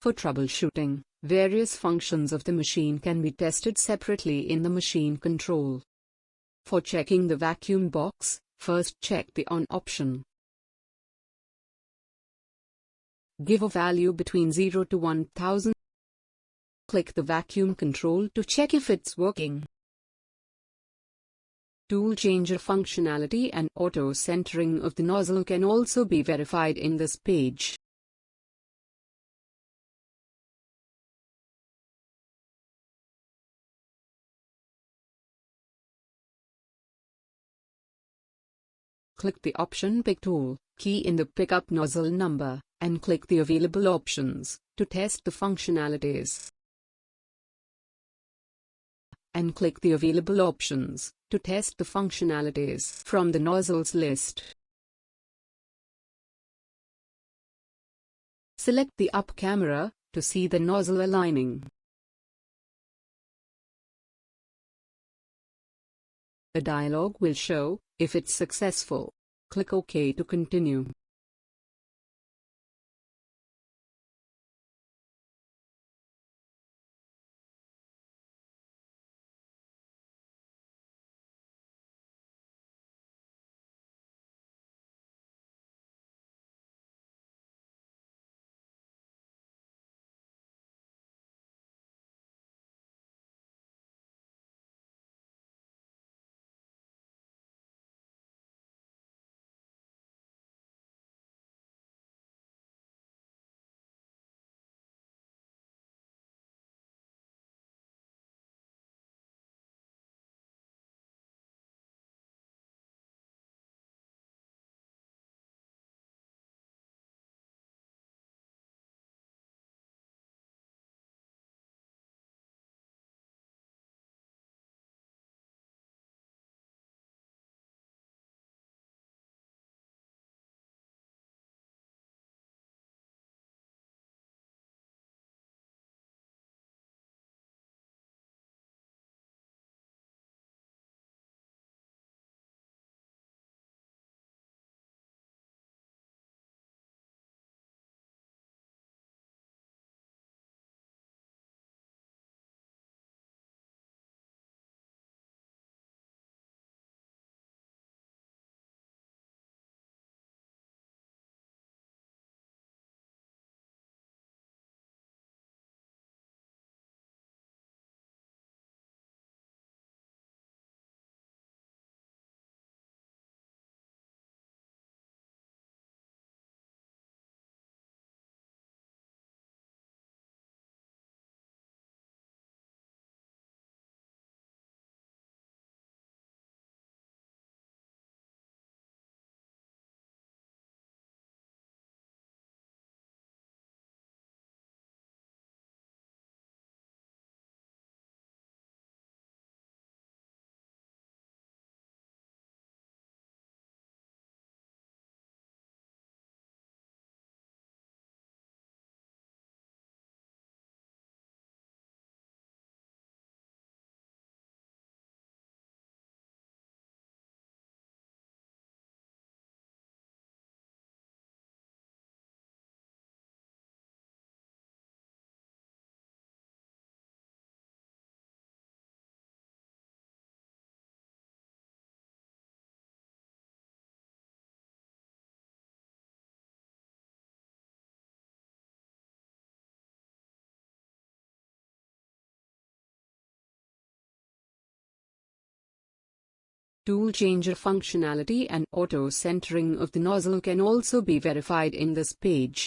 For troubleshooting, various functions of the machine can be tested separately in the machine control. For checking the vacuum box, first check the On option. Give a value between 0 to 1000. Click the vacuum control to check if it's working. Tool changer functionality and auto centering of the nozzle can also be verified in this page. Click the option Pick tool, key in the pickup nozzle number, and click the available options to test the functionalities. And click the available options to test the functionalities from the nozzles list. Select the up camera to see the nozzle aligning. A dialog will show if it's successful. Click OK to continue. Tool changer functionality and auto centering of the nozzle can also be verified in this page.